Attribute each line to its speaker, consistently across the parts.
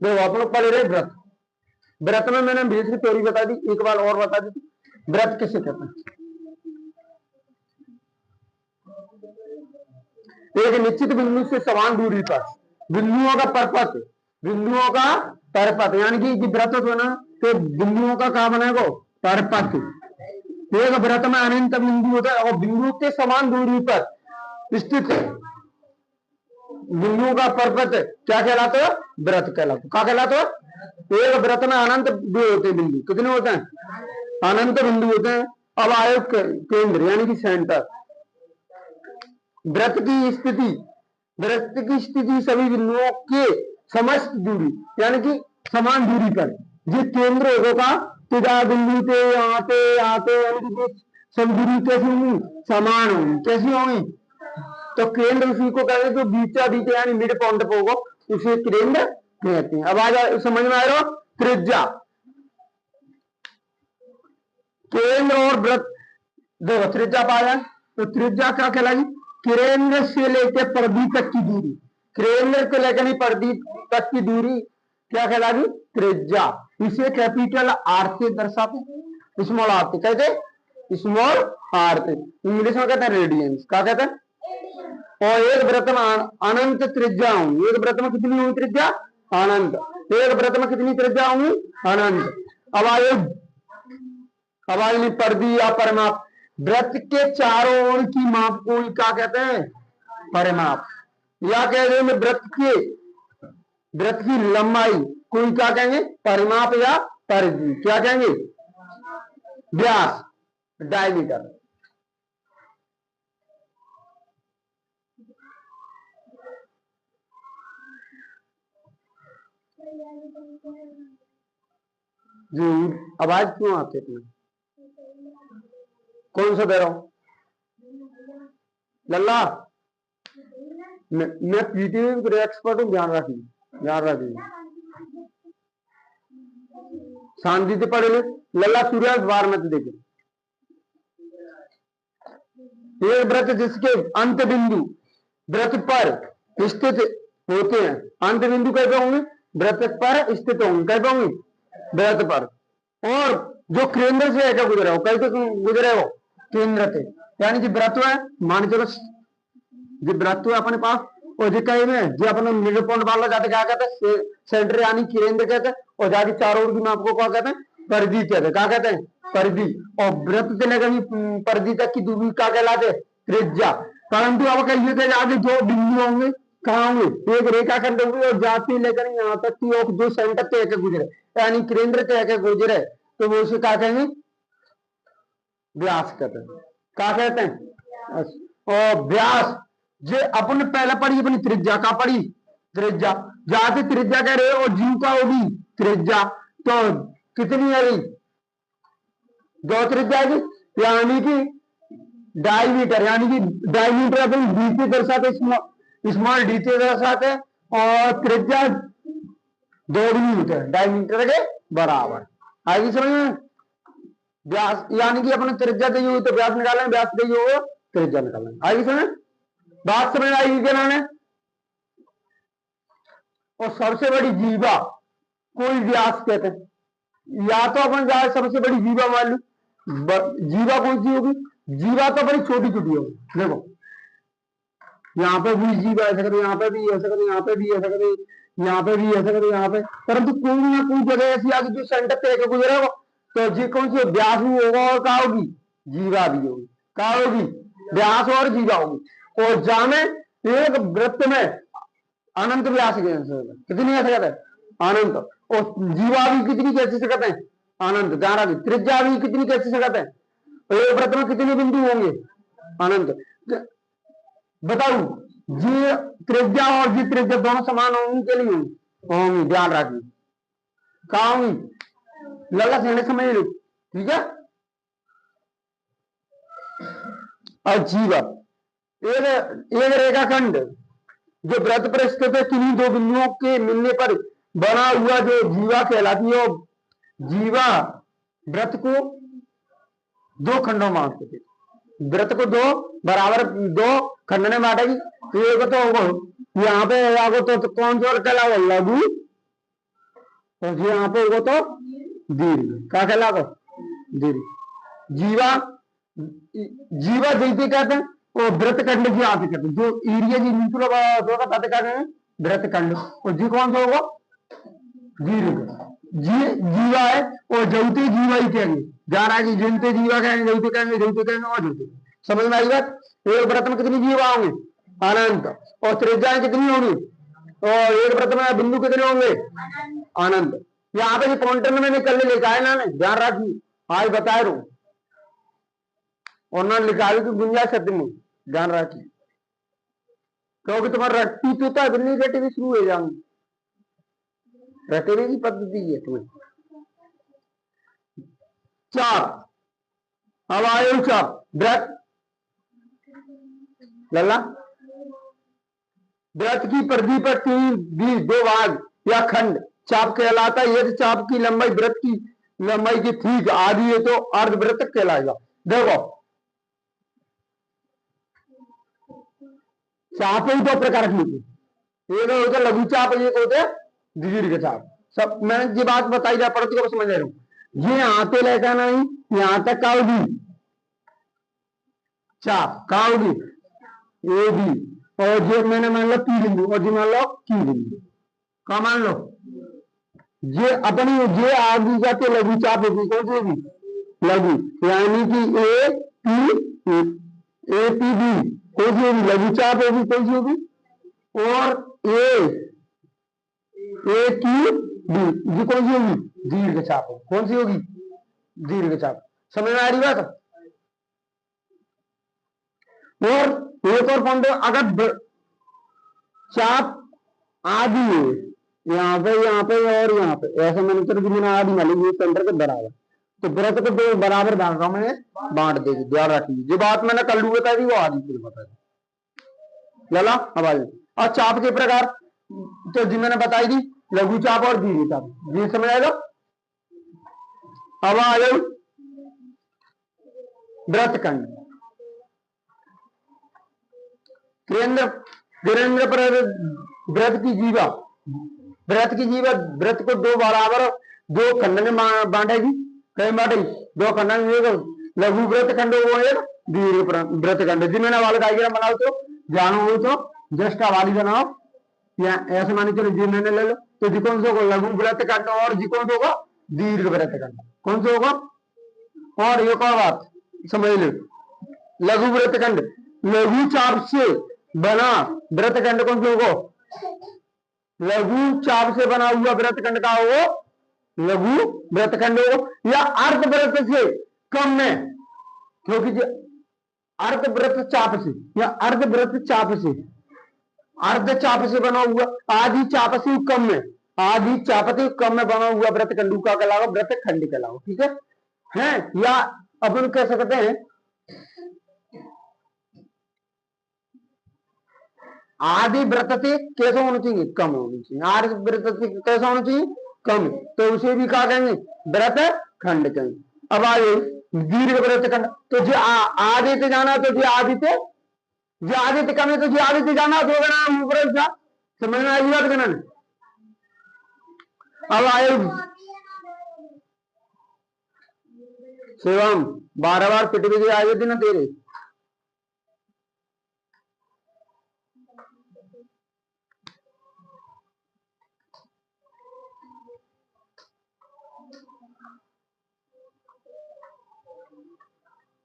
Speaker 1: देखो अपन पढ़ रहे व्रत। व्रत में मैंने बेसिक थ्योरी बता दी, एक बार और बता दी। व्रत किसे कहते हैं? एक निश्चित बिंदु से समान दूरी पर बिंदुओं का परपथ, बिंदुओं का परपथ यानी कि व्रत हो ना, तो बिंदुओं का कहा बनेगा परपथ। एक व्रत में अनंत बिंदु होता है और बिंदु के समान दूरी पर स्थित बिंदुओं का परपथ क्या कहलाता है? व्रत कहलाता है। क्या कहलाता है? एक व्रत में अनंत होते हैं बिंदु। कितने होते हैं? अनंत बिंदु होते हैं। अब आयोग केंद्र यानी कि सेंटर। व्रत की स्थिति, व्रत की स्थिति सभी बिंदुओं के समस्त दूरी यानी कि समान दूरी पर जो केंद्र होगा तो बिंदु से आते आते यानी कि सब दूरी कैसी होंगी? समान होंगी। कैसी होंगी? तो केंद्र उसी को कहते हैं जो बीचा बीच यानी मिड पॉइंट पर होगा, उसे केंद्र कहते हैं। अब आ समझ में आ रहा हो? त्रिज्या, केंद्र और व्रत देखो त्रिज्या पाया तो त्रिज्या क्या कहलाएगी? केंद्र से लेकर परिधि तक की दूरी, केंद्र को लेकर परिधि तक की दूरी क्या कहलाएगी? त्रिज्या। इसे कैपिटल आर से दर्शाते, स्मॉल आर से कहते, स्मॉल आर से इंग्लिश में कहते हैं रेडियंस। क्या कहते हैं? और एक वृत्त में अनंत त्रिज्या होंगी। एक वृत्त में कितनी होंगी त्रिज्या? अनंत। एक वृत्त में कितनी त्रिज्या होंगी? अनंत। अब आयु परिधि या परिमाप, वृत्त के चारों ओर की माप को क्या कहते हैं? परिमाप। या कहते हैं वृत्त की लंबाई को क्या कहेंगे? परिमाप या परिधि। क्या कहेंगे? व्यास, डायमीटर। जी आवाज क्यों आती है तुम्हें? कौन सा दे रहा हूं? लल्ला मैं पीटीवी एक्सपर्ट हूं, ध्यान रखिए, ध्यान रखिए। शांति से पढ़े ले। लल्ला सूर्य बार मत देखे। ये व्रत जिसके अंत बिंदु व्रत पर स्थित होते हैं। अंत बिंदु कैसे होंगे? व्रत पर स्थित होंगे। कैसे होंगे? व्रत पर। और जो केंद्र से ऐसा गुजरा हो, कैसे गुजरे हो? केंद्र से यानी कि व्रत है मान चलो जो व्रत है अपने पास और जो कहीं में जो अपने मिडिल पॉइंट वाला जाते क्या कहते हैं? सेंटर यानी केंद्र कहते हैं। और जाके चारों ओर की माप को क्या कहते हैं? परिधि कहते हैं। क्या कहते हैं? परिधि। और व्रत से लेकर परिधि तक की दूरी क्या कहलाते हैं? त्रिज्या। परंतु अब कहिए थे आगे जो बिंदु होंगे कहाँ होंगे? एक रेखा खंड होंगे और जाति लेकर यहाँ तक की जो सेंटर तय के गुजरे यानी केंद्र तय के गुजरे तो वो उसे क्या कहेंगे? व्यास कहते हैं। क्या कहते हैं? और व्यास जो अपन पहले पढ़ी अपनी त्रिज्या का पढ़ी, त्रिज्या जहां से त्रिज्या कह रहे हो और जीव का होगी त्रिज्या, तो कितनी है? 2 त्रिज्या की यानी कि डायमीटर, यानी कि डायमीटर अपन डी से दर्शाते, स्मॉल डी से दर्शाते और त्रिज्या 2 मीटर डायमीटर के बराबर। आगे समझ में? व्यास यानी कि अपने त्रिज्या दी हुई तो व्यास निकालें, व्यास दी हुई त्रिज्या निकालें। आगे समझ? बात समझ आएगी क्या नाम है? और सबसे बड़ी जीवा कोई व्यास कहते हैं। या तो अपन जाए सबसे बड़ी जीवा मान लो, जीवा कौन सी होगी? जीवा तो बड़ी छोटी छोटी होगी। देखो यहाँ पे भी जीवा ऐसा करे, यहाँ पे भी ऐसा करे, यहाँ पे भी ऐसा करे, यहाँ पे भी ऐसा करे, यहाँ पे, परंतु कोई ना कोई जगह ऐसी आगे जो सेंटर पे एक गुजरे हो तो जी कौन सी? व्यास भी होगा और क्या होगी? जीवा भी होगी। क्या होगी? व्यास और जीवा होगी। और जाने एक वृत्त में अनंत व्यास कितनी ऐसे कहते हैं? अनंत। और जीवा भी कितनी कैसे से कहते हैं? अनंत। जाना भी त्रिज्या भी कितनी कैसे से कहते हैं? तो एक वृत्त में कितने बिंदु होंगे? अनंत। बताऊ जी त्रिज्या और जी त्रिज्या दोनों समान होंगी के लिए होंगी? ध्यान रखिए। कहा होंगी? लल्ला से समझ लो, ठीक है। और जीवा एक रेखाखंड जो व्रत पर स्थित है, किन्हीं 2 बिंदुओं के मिलने पर बना हुआ जो जीवा कहलाती है। जीवा व्रत को 2 खंडों में बांटते थे। व्रत को 2 बराबर 2 खंड में बांटेगी। तो एक तो यहाँ पे तो कौन सा कहलाओ? लघु और जो यहाँ पे होगा तो दीर्घ, क्या कहलाएगा? दीर्घ। जीवा, जीवा जैसे कहते हैं और व्रत खंड जी आते कहते हैं, जो एरिया जी नीचे होगा ताते कहते हैं व्रत खंड। और जी कौन सा होगा? दीर्घ। जी जीवा है और जौते जीवा ही कहेंगे, ध्यान आएगी, जिनते जीवा कहेंगे, जौते कहेंगे, जौते कहेंगे और जौते। समझ में आई बात? एक व्रत में कितनी जीवा होंगे? अनंत। और त्रिज्याएं कितनी होंगी? और एक व्रत में बिंदु कितने होंगे? अनंत। यहाँ पे पॉइंटर में निकल लिखा है ना, ध्यान रखिए, आज बता रहा हूं, और ना लिखा की गुंजाइश सत्य में, ध्यान रखिए, क्योंकि तुम्हारा रट्टी तो था बिल्ली रट्टी भी शुरू हो जाऊंगी, रटेवे की पद्धति है तुम्हें। चाप, अब आयु चाप, व्रत लल्ला, व्रत की परिधि पर तीन बीस दो भाग या खंड चाप कहलाता है। यदि चाप की लंबाई व्रत की लंबाई की ठीक आधी है तो अर्धव्रत कहलाएगा। देखो, चाप ही दो प्रकार की होती है, एक होता है लघु चाप, एक होता है दीर्घ चाप। सब मैंने ये बात बताई जा पड़ती है, समझ रहा हूँ। ये आते लेकर नहीं, यहां तक का होगी चाप, का होगी ये भी, और जो मैंने मान लो पी बिंदु, और जो मान लो की बिंदु, का मान लो ये अपनी ये आगे जाते लघु चाप होगी, कौन सी होगी? लघु, यानी कि ए पी बी कौन सी होगी? लघु चाप होगी, कौन सी होगी? और ए की बी ये कौन सी होगी? दीर्घ चाप होगी, कौन सी होगी? दीर्घ चाप। समझ में आ रही बात? और एक और पॉइंट, अगर चाप आदि है यहाँ पे और यहाँ पे, ऐसा मैंने चलो कि मैंने आदि मालूम ये सेंटर के बराबर, तो व्रत को दो बराबर भागों में बांट देगी, ध्यान रखिए। जो बात मैंने कल बताई थी वो आदि फिर बताई लला। अब आइए, और चाप के प्रकार तो जी मैंने बताई थी, लघु चाप और दीर्घ चाप, जी समझ आएगा। अब आ जाओ व्रत खंड। वीरेंद्र वीरेंद्र पर व्रत की जीवा, व्रत की जीवा व्रत को दो बराबर दो खंड में बांटेगी, कई बांटेगी दो खंड में, लघु व्रत खंड वो है, दीर्घ व्रत खंड। जी मैंने वाले डायग्राम बनाओ तो जानो हो तो जस्ट वाली बनाओ, या ऐसे माने चलो जी मैंने ले लो, तो जी कौन सा होगा? लघु व्रत खंड, और जी कौन सा होगा? दीर्घ व्रत खंड, कौन सा होगा? और एक और बात समझ लो, लघु व्रत खंड लघु चाप से बना व्रत खंड कौन सा होगा? लघु चाप से बना हुआ व्रत खंड का हो लघु व्रत खंड हो, या अर्ध व्रत से कम में, क्योंकि जो अर्ध व्रत चाप से या अर्ध व्रत चाप से, अर्ध चाप से बना हुआ, आदि चाप से कम में, आदि चाप से कम में बना हुआ व्रत खंडू का कहलाओ व्रत खंड कहलाओ, ठीक है। या अपन कह सकते हैं आदि व्रत से कैसा होना चाहिए? कम होनी चाहिए। आदि व्रत से कैसा होना चाहिए? कम, तो उसे भी कहा कहेंगे व्रत खंड कहेंगे। अब आगे दीर्घ व्रत खंड, तो जो आदित्य जाना, तो जो आदित्य कम है, तो जो आदित्य जाना तो होगा, समझ में आई बात करना। अब आए शिवम, 12 बार पिट भी आए थे ना तेरे,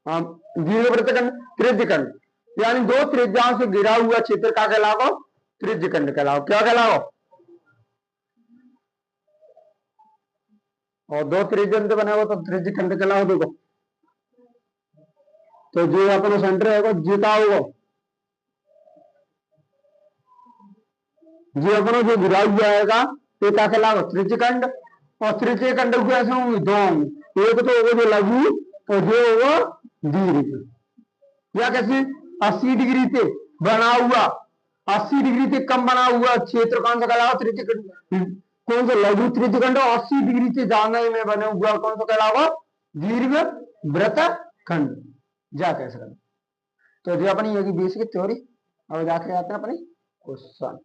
Speaker 1: दीर्घ व्रत खंड त्रिज्य खंड, यानी दो त्रिज्याओं से घिरा हुआ क्षेत्र का कहलाओ त्रिज्य खंड कहलाओ, क्या कहलाओ? और दो त्रिज्य से बना हुआ तो त्रिज्य खंड कहलाओ। देखो, तो जो अपना सेंटर है जीता होगा, जो अपना जो घिरा हुआ आएगा तो क्या कहलाओ? त्रिज्य खंड। और तृतीय खंड ऐसे होंगे दो होंगे, एक तो होगा जो लघु और जो होगा दीर्घ, या कैसे 80 डिग्री से बना हुआ, 80 डिग्री से कम बना हुआ क्षेत्र कौन सा कहलाओ? तृतीय खंड। कौन सा? लघु तृतीय खंड। 80 डिग्री से ज्यादा में बने हुआ कौन सा कहलाओ? दीर्घ व्रत खंड, जा कह सकते। तो जो अपनी योगी बेसिक थ्योरी, अब जाके आते हैं अपनी क्वेश्चन।